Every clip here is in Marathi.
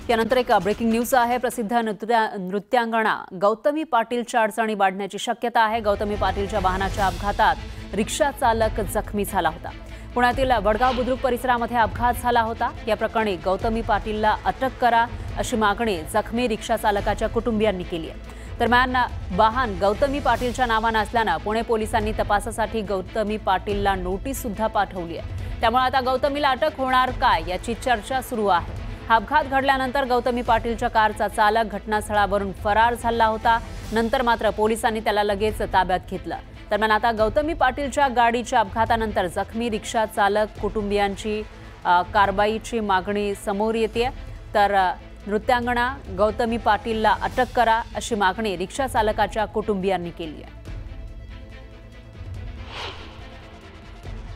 त्यानंतर एक ब्रेकिंग न्यूज आहे। प्रसिद्ध नृत्यांगना गौतमी पाटीलच्या अडचणी वाढण्याची शक्यता आहे। गौतमी पाटीलच्या वाहनाच्या अपघातात रिक्षा चालक जखमी झाला होता। पुण्यातील वडगाव बुद्रुक परिसरामध्ये अपघात झाला होता। या प्रकरणी गौतमी पाटीलला अटक करा अशी मागणी जखमी रिक्षा चालकाच्या कुटुंबियांनी केली आहे। दरम्यान वाहन गौतमी पाटीलच्या नावाने असल्याने पुणे पोलिसांनी तपासासाठी गौतमी पाटीलला नोटीस सुद्धा पाठवली आहे। त्यामुळे आता गौतमीला अटक होणार काय याची चर्चा सुरू आहे। हा अपघात घडल्यानंतर गौतमी पाटीलच्या कारचा चालक घटनास्थळावरून फरार झाला होता। नंतर मात्र पोलिसांनी त्याला लगेच ताब्यात घेतलं। दरम्यान आता गौतमी पाटीलच्या गाडीच्या अपघातानंतर जखमी रिक्षा चालक कुटुंबियांची कारवाईची मागणी समोर येते। तर नृत्यांगना गौतमी पाटीलला अटक करा अशी मागणी रिक्षा चालकाच्या कुटुंबियांनी केली आहे।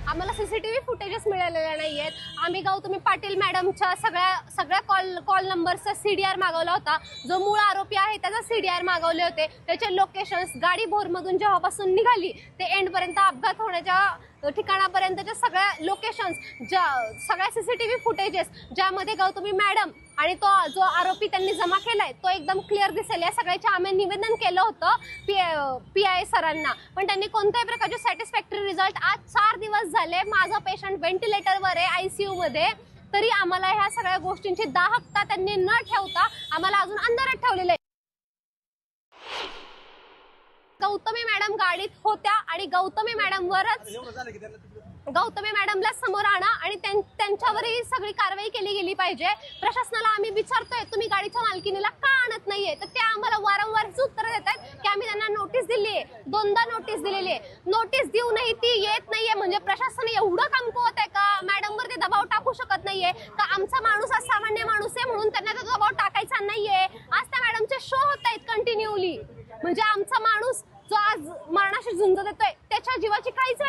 आम्हाला सीसीटीव्ही फुटेजेस मिळालेले नाहीयेत। आम्ही गौतमी पाटील मॅडमच्या सगळ्या कॉल नंबरचा सीडीआर मागवला होता। जो मूळ आरोपी आहे त्याचा सीडीआर मागवले होते। त्याचे लोकेशन्स, गाडी भोरमधून जेव्हापासून निघाली ते एंडपर्यंत अपघात होण्याच्या ठिकाणापर्यंतच्या सगळ्या लोकेशन्स, सगळ्या सीसीटीव्ही फुटेजेस ज्यामध्ये गौतमी मॅडम आणि तो जो आरोपी त्यांनी जमा केलाय तो एकदम क्लिअर दिसेल या सगळ्याचे आम्ही निवेदन केलं होतं पीआय सरांना, पण त्यांनी कोणत्याही प्रकारचे सॅटिस्फॅक्टरी रिझल्ट, आज 4 दिवस झाले माझा पेशंट व्हेंटिलेटरवर आहे आयसीयू मध्ये, तरी आम्हाला ह्या सगळ्या गोष्टींची दाहकता त्यांनी न ठेवता आम्हाला अजून अंधारात ठेवलेलं आहे। गौतमी मॅडम गाडीत होत्या आणि गौतमी मॅडमला समोर आणा आणि त्यांच्यावरही सगळी कारवाई केली गेली पाहिजे। प्रशासनाला आम्ही विचारतोय तुम्ही गाडीच्या मालकीनीला का आणत नाहीये, तर ते आम्हाला वारंवार उत्तर देतात की आम्ही त्यांना नोटीस दिली आहे, 2दा नोटीस दिलेली आहे। नोटीस देऊनही ती येत नाहीये, म्हणजे प्रशासन एवढं कमकुवत आहे का मॅडमवर ते दबाव टाकू शकत नाहीये का? आमचा माणूस हा सामान्य माणूस आहे म्हणून त्यांना तो दबाव टाकायचा नाहीये। आज त्या मॅडमचे शो होत आहेत कंटिन्यूली, म्हणजे आमचा माणूस जो आज मरणाशी झुंज देतोय त्याच्या जीवाची काहीच